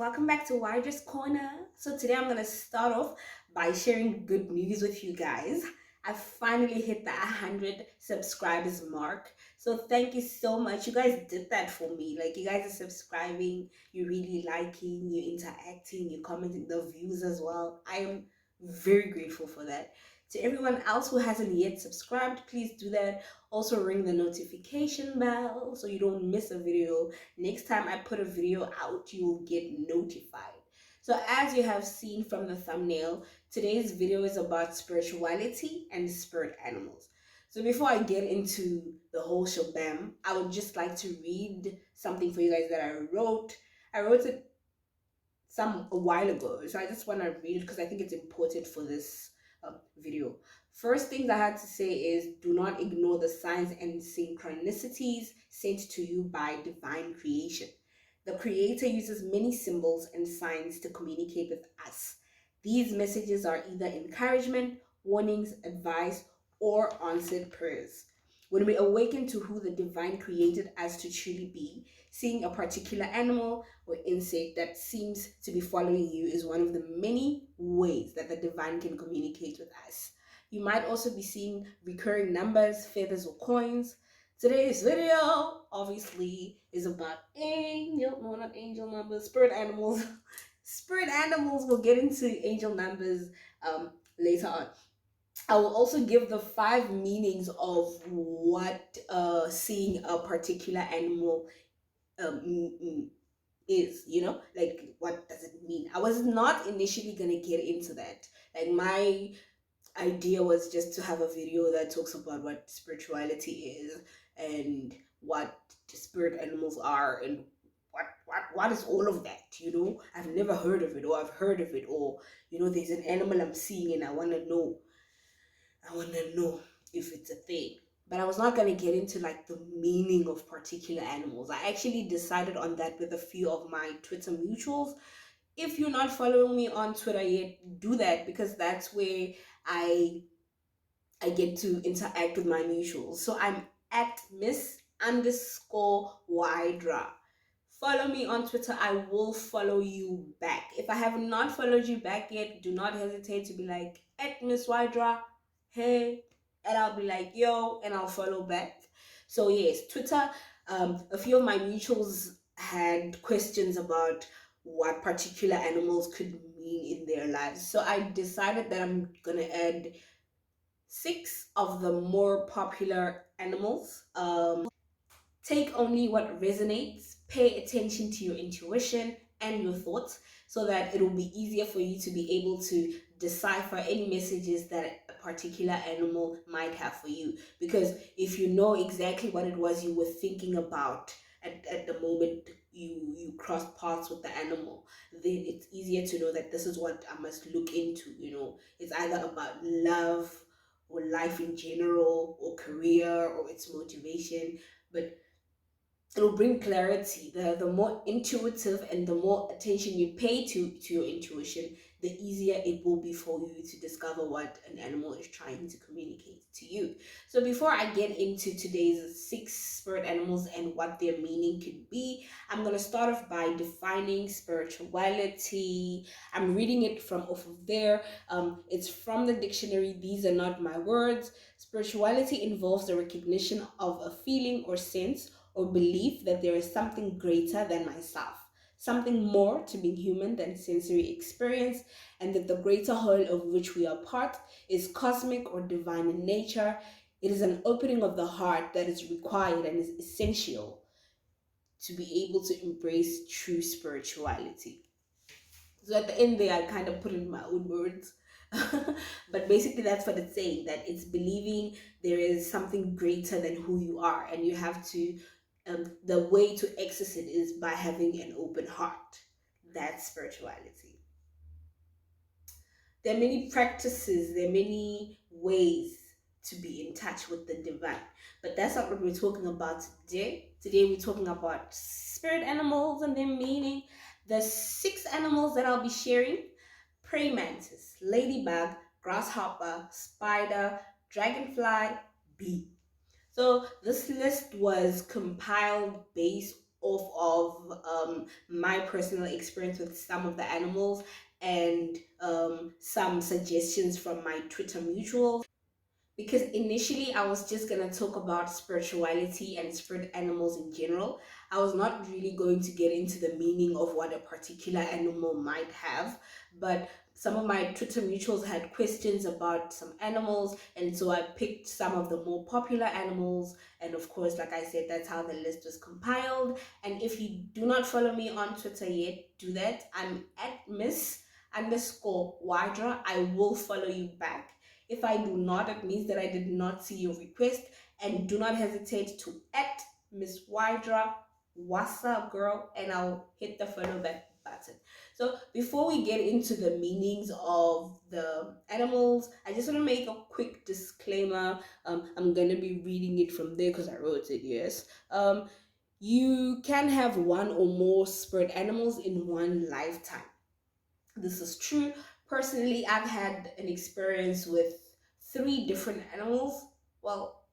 welcome back to Wider's Corner. So today I'm gonna start off by sharing good news with you guys. I finally hit the 100 subscribers mark. So thank you so much. You guys did that for me. Like, you guys are subscribing, you're really liking, you're interacting, you're commenting the views as well. I am very grateful for that. To everyone else who hasn't yet subscribed, please do that. Also ring the notification bell so you don't miss a video. Next time I put a video out, you will get notified. So as you have seen from the thumbnail, today's video is about spirituality and spirit animals. So before I get into the whole shabam, I would just like to read something for you guys that I wrote. I wrote it a while ago, so I just want to read it because I think it's important for this video. First things I had to say is, do not ignore the signs and synchronicities sent to you by divine creation. The creator uses many symbols and signs to communicate with us. These messages are either encouragement, warnings, advice, or answered prayers. When we awaken to who the divine created us to truly be, seeing a particular animal or insect that seems to be following you is one of the many ways that the divine can communicate with us. You might also be seeing recurring numbers, feathers, or coins. Today's video, obviously, is about not angel numbers, spirit animals. Spirit animals. We'll get into angel numbers later on. I will also give the 5 meanings of what seeing a particular animal is, like, what does it mean. I was not initially gonna get into that. Like, my idea was just to have a video that talks about what spirituality is and what spirit animals are and what is all of that. I've never heard of it, or I've heard of it, or there's an animal I'm seeing and I want to know if it's a thing. But I was not going to get into like the meaning of particular animals. I actually decided on that with a few of my Twitter mutuals. If you're not following me on Twitter yet, do that, because that's where I I get to interact with my mutuals. So I'm at Miss_Wydra. Follow me on Twitter. I will follow you back. If I have not followed you back yet, do not hesitate to be like, at Miss Wydra, hey, and I'll be like, yo, and I'll follow back. So yes, Twitter. A few of my mutuals had questions about what particular animals could mean in their lives. So I decided that I'm gonna add 6 of the more popular animals. Take only what resonates, pay attention to your intuition and your thoughts so that it will be easier for you to be able to decipher any messages that a particular animal might have for you. Because if you know exactly what it was you were thinking about at the moment you crossed paths with the animal, then it's easier to know that this is what I must look into. It's either about love or life in general or career or its motivation, but it'll bring clarity. The more intuitive and the more attention you pay to your intuition, the easier it will be for you to discover what an animal is trying to communicate to you. So before I get into today's 6 spirit animals and what their meaning could be, I'm going to start off by defining spirituality. I'm reading it from off of there. It's from the dictionary. These are not my words. Spirituality involves the recognition of a feeling or sense or belief that there is something greater than myself, something more to being human than sensory experience, and that the greater whole of which we are part is cosmic or divine in nature. It is an opening of the heart that is required and is essential to be able to embrace true spirituality. So at the end there, I kind of put in my own words. But basically that's what it's saying, that it's believing there is something greater than who you are, and you have to the way to access it is by having an open heart. That's spirituality. There are many practices, there are many ways to be in touch with the divine, but that's not what we're talking about today. Today we're talking about spirit animals and their meaning. The 6 animals that I'll be sharing: praying mantis, ladybug, grasshopper, spider, dragonfly, bee. So this list was compiled based off of my personal experience with some of the animals and some suggestions from my Twitter mutuals, because initially I was just going to talk about spirituality and spirit animals in general. I was not really going to get into the meaning of what a particular animal might have, but some of my Twitter mutuals had questions about some animals, and so I picked some of the more popular animals. And of course, like I said, that's how the list was compiled. And if you do not follow me on Twitter yet, do that. I'm at Miss underscore Wadra. I will follow you back. If I do not, it means that I did not see your request. And do not hesitate to at Miss Wydra, what's up, girl? And I'll hit the follow back button. So before we get into the meanings of the animals, I just want to make a quick disclaimer. I'm going to be reading it from there because I wrote it, yes. You can have one or more spirit animals in one lifetime. This is true. Personally, I've had an experience with three different animals. Well,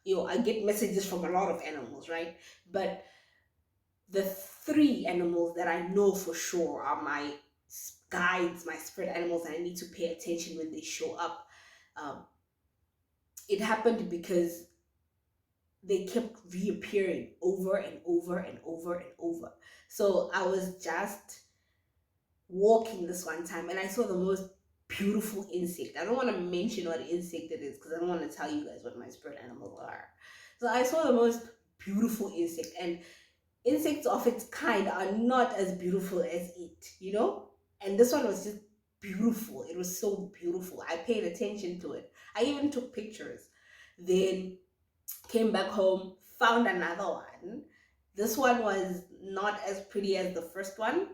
I get messages from a lot of animals, right? But the three animals that I know for sure are my guides, my spirit animals, and I need to pay attention when they show up. Um, it happened because they kept reappearing over and over and over and over. So I was just walking this one time and I saw the most beautiful insect. I don't want to mention what insect it is because I don't want to tell you guys what my spirit animals are. So I saw the most beautiful insect, and insects of its kind are not as beautiful as it. And this one was just beautiful. It was so beautiful. I paid attention to it. I even took pictures. Then came back home, found another one. This one was not as pretty as the first one,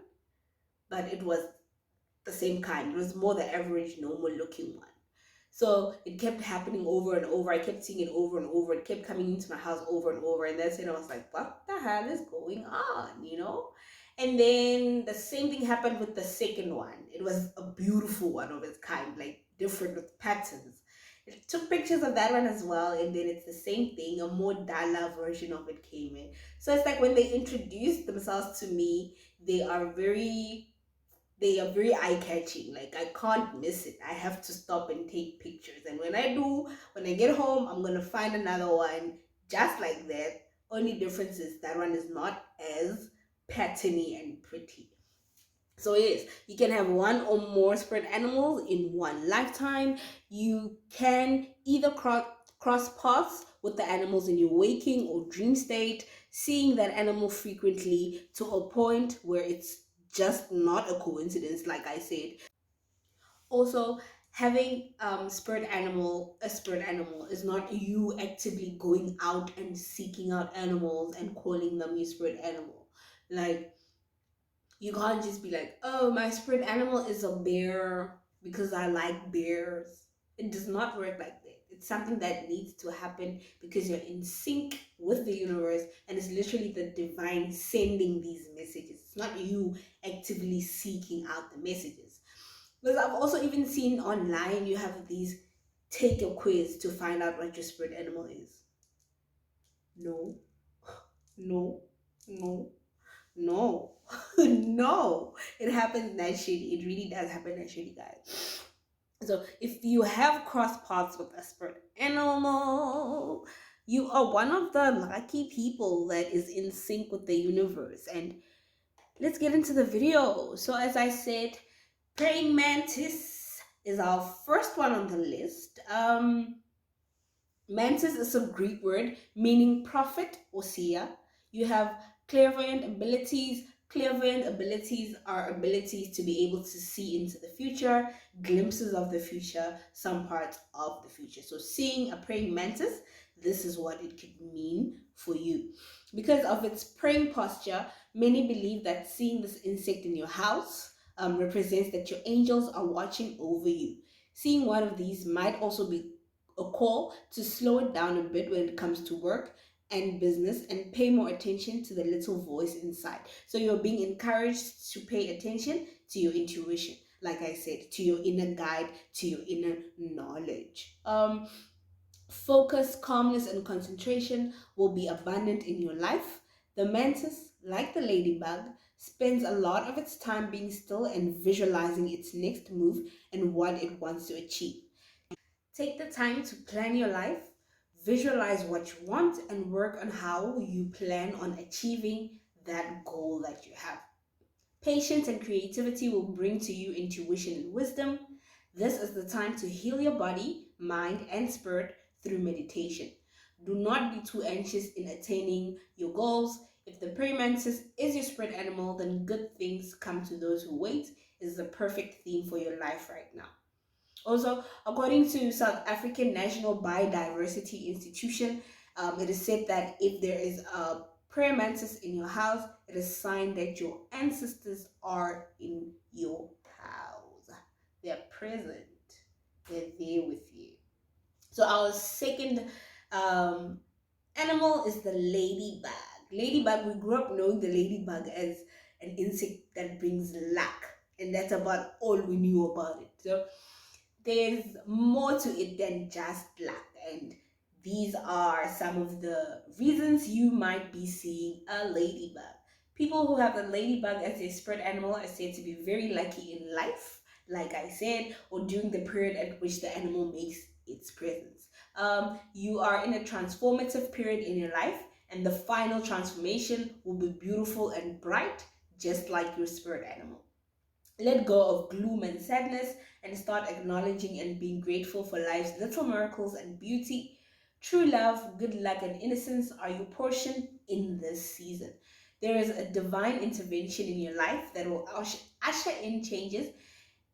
but it was the same kind. It was more the average, normal looking one. So it kept happening over and over. I kept seeing it over and over. It kept coming into my house over and over. And that's when I was like, what the hell is going on? And then the same thing happened with the second one. It was a beautiful one of its kind, like different with patterns. I took pictures of that one as well, and then it's the same thing, a more duller version of it came in. So it's like when they introduced themselves to me, they are very eye-catching. Like, I can't miss it. I have to stop and take pictures, and when I get home, I'm gonna find another one just like that. Only difference is that one is not as patterny and pretty. So yes, you can have one or more spirit animals in one lifetime. You can either cross paths with the animals in your waking or dream state, seeing that animal frequently to a point where it's just not a coincidence, like I said. Also, having a spirit animal is not you actively going out and seeking out animals and calling them your spirit animal. Like, you can't just be like, oh, my spirit animal is a bear because I like bears. It does not work like that. It's something that needs to happen because you're in sync with the universe, and it's literally the divine sending these messages. It's not you actively seeking out the messages. Because I've also even seen online you have these take a quiz to find out what your spirit animal is. No, no, no. No, no, it happens naturally. It really does happen naturally, guys. So if you have cross paths with a spirit animal, you are one of the lucky people that is in sync with the universe. And let's get into the video. So as I said, praying mantis is our first one on the list. Mantis is a Greek word meaning prophet or seer. You have clairvoyant abilities. Clairvoyant abilities are abilities to be able to see into the future, glimpses of the future, some parts of the future. So seeing a praying mantis, this is what it could mean for you. Because of its praying posture, many believe that seeing this insect in your house represents that your angels are watching over you. Seeing one of these might also be a call to slow it down a bit when it comes to work and business and pay more attention to the little voice inside. So you're being encouraged to pay attention to your intuition, like I said, to your inner guide, to your inner knowledge. Focus, calmness, and concentration will be abundant in your life. The mantis, like the ladybug, spends a lot of its time being still and visualizing its next move and what it wants to achieve. Take the time to plan your life, visualize what you want, and work on how you plan on achieving that goal that you have. Patience and creativity will bring to you intuition and wisdom. This is the time to heal your body, mind, and spirit through meditation. Do not be too anxious in attaining your goals. If the praying mantis is your spirit animal, then good things come to those who wait is the perfect theme for your life right now. Also, according to South African National Biodiversity Institution, it is said that if there is a prayer mantis in your house, it is a sign that your ancestors are in your house. They're present. They're there with you. So our second um, animal is the ladybug. Ladybug, we grew up knowing the ladybug as an insect that brings luck, and that's about all we knew about it. So there's more to it than just luck, and these are some of the reasons you might be seeing a ladybug. People who have the ladybug as their spirit animal are said to be very lucky in life, like I said, or during the period at which the animal makes its presence. You are in a transformative period in your life, and the final transformation will be beautiful and bright, just like your spirit animal. Let go of gloom and sadness and start acknowledging and being grateful for life's little miracles and beauty. True love, good luck, and innocence are your portion in this season. There is a divine intervention in your life that will usher in changes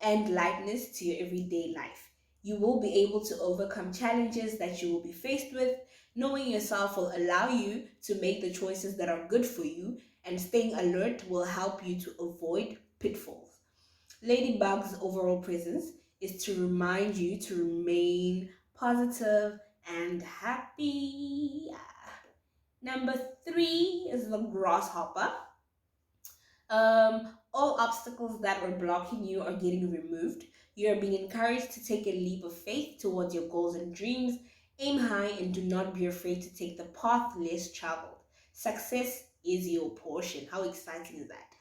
and lightness to your everyday life. You will be able to overcome challenges that you will be faced with. Knowing yourself will allow you to make the choices that are good for you, and staying alert will help you to avoid pitfalls. Ladybug's overall presence is to remind you to remain positive and happy. Number three is the grasshopper. All obstacles that were blocking you are getting removed. You are being encouraged to take a leap of faith towards your goals and dreams. Aim high and do not be afraid to take the path less traveled. Success is your portion. How exciting is that?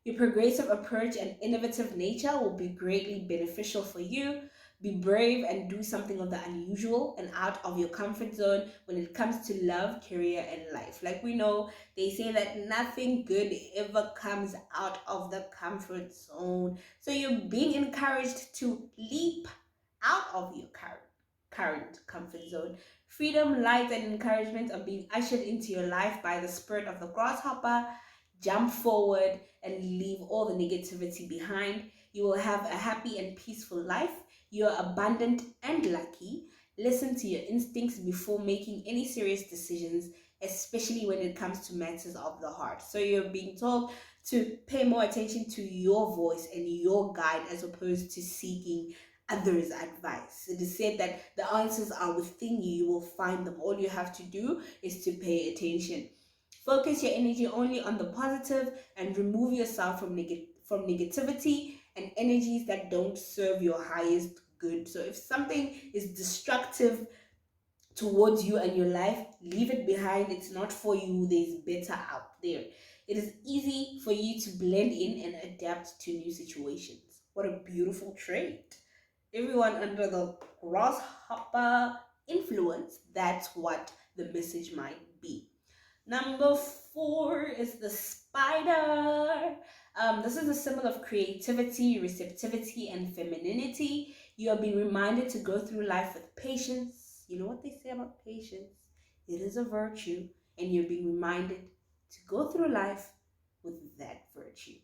Your progressive approach and innovative nature will be greatly beneficial for you. Be brave and do something of the unusual and out of your comfort zone when it comes to love, career, and life. Like we know, they say that nothing good ever comes out of the comfort zone. So you're being encouraged to leap out of your current comfort zone. Freedom, light, and encouragement are being ushered into your life by the spirit of the grasshopper. Jump forward and leave all the negativity behind. You will have a happy and peaceful life. You're abundant and lucky. Listen to your instincts before making any serious decisions, especially when it comes to matters of the heart. So you're being told to pay more attention to your voice and your guide as opposed to seeking others' advice. It is said that the answers are within you. You will find them. All you have to do is to pay attention. Focus your energy only on the positive and remove yourself from negativity and energies that don't serve your highest good. So if something is destructive towards you and your life, leave it behind. It's not for you. There's better out there. It is easy for you to blend in and adapt to new situations. What a beautiful trait. Everyone under the grasshopper influence, that's what the message might be. Number four is the spider. This is a symbol of creativity, receptivity, and femininity. You are being reminded to go through life with patience. You know what they say about patience? It is a virtue, and you're being reminded to go through life with that virtue.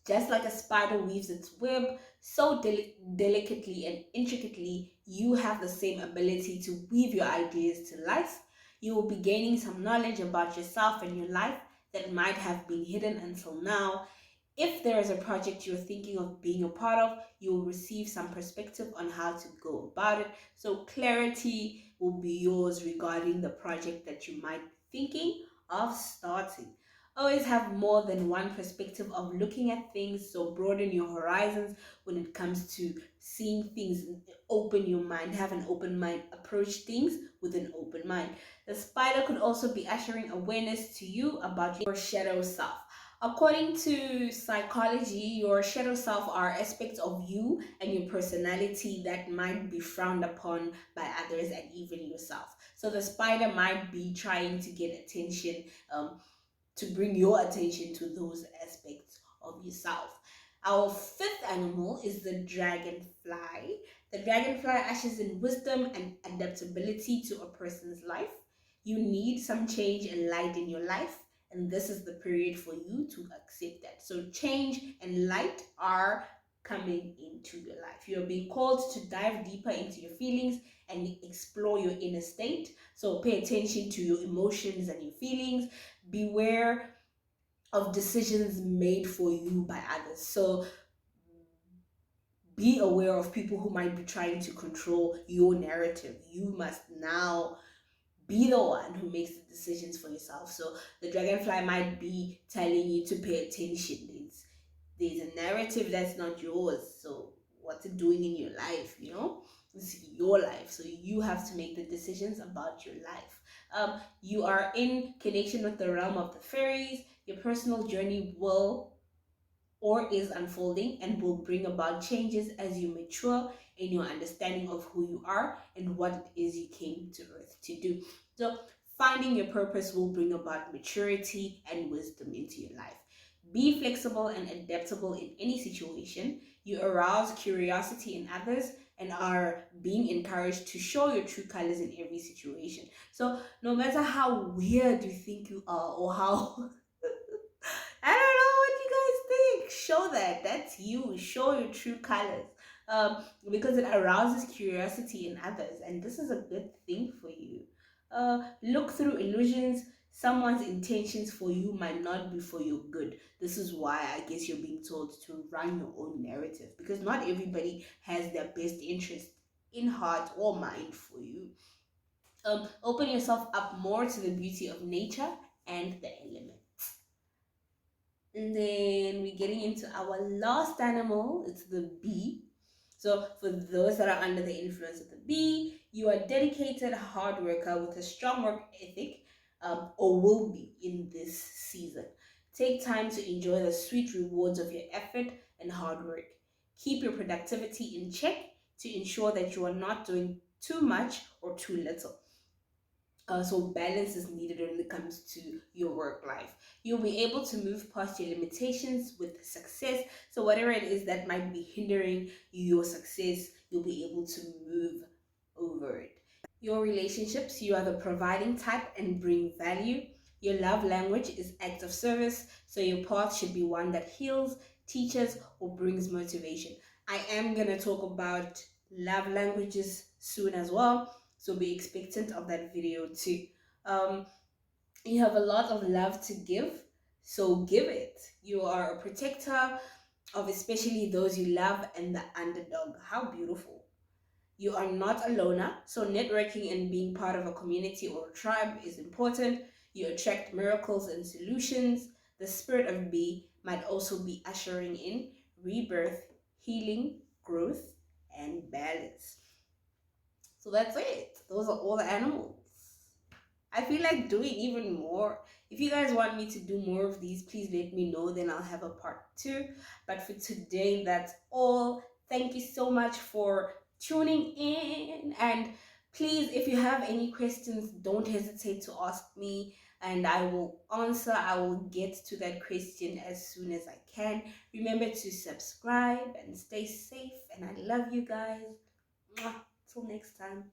Just like a spider weaves its web so delicately and intricately, you have the same ability to weave your ideas to life. You will be gaining some knowledge about yourself and your life that might have been hidden until now. If there is a project you're thinking of being a part of, you will receive some perspective on how to go about it. So clarity will be yours regarding the project that you might be thinking of starting. Always have more than one perspective of looking at things, so broaden your horizons when it comes to seeing things. Open your mind, have an open mind, approach things with an open mind. The spider could also be ushering awareness to you about your shadow self. According to psychology, your shadow self are aspects of you and your personality that might be frowned upon by others and even yourself. So the spider might be trying to get attention, to bring your attention to those aspects of yourself. Our fifth animal is the dragonfly. The dragonfly ushers in wisdom and adaptability to a person's life. You need some change and light in your life, and this is the period for you to accept that. So, change and light are coming into your life. You're being called to dive deeper into your feelings and explore your inner state. So, pay attention to your emotions and your feelings. Beware of decisions made for you by others. So be aware of people who might be trying to control your narrative. You must now be the one who makes the decisions for yourself. So the dragonfly might be telling you to pay attention. There's a narrative that's not yours. So what's it doing in your life? This is your life. So you have to make the decisions about your life. You are in connection with the realm of the fairies. Your personal journey will or is unfolding and will bring about changes as you mature in your understanding of who you are and what it is you came to earth to do. So finding your purpose will bring about maturity and wisdom into your life. Be flexible and adaptable in any situation. You arouse curiosity in others and are being encouraged to show your true colors in every situation. So no matter how weird you think you are or how I don't know what you guys think. Show that. That's you. Show your true colors. Because it arouses curiosity in others, and this is a good thing for you. Look through illusions. Someone's intentions for you might not be for your good. This is why I guess you're being told to run your own narrative, because not everybody has their best interest in heart or mind for you. Open yourself up more to the beauty of nature and the elements. And then we're getting into our last animal, it's the bee. So for those that are under the influence of the bee, you are a dedicated hard worker with a strong work ethic, or will be in this season. Take time to enjoy the sweet rewards of your effort and hard work. Keep your productivity in check to ensure that you are not doing too much or too little. So balance is needed when it comes to your work life. You'll be able to move past your limitations with success. So whatever it is that might be hindering your success, you'll be able to move over it. Your relationships, you are the providing type and bring value. Your love language is acts of service. So your path should be one that heals, teaches, or brings motivation. I am going to talk about love languages soon as well, so be expectant of that video too. um you have a lot of love to give, so give it. You are a protector of especially those you love and the underdog. How beautiful. You are not a loner, so networking and being part of a community or a tribe is important. You attract miracles and solutions. The spirit of bee might also be ushering in rebirth, healing, growth, and balance. So that's it. Those are all the animals. I feel like doing even more. If you guys want me to do more of these, please let me know. Then I'll have a part 2. But for today, that's all. Thank you so much for tuning in. And please, if you have any questions, don't hesitate to ask me and I will answer. I will get to that question as soon as I can. Remember to subscribe and stay safe. And I love you guys. Mwah. Till next time.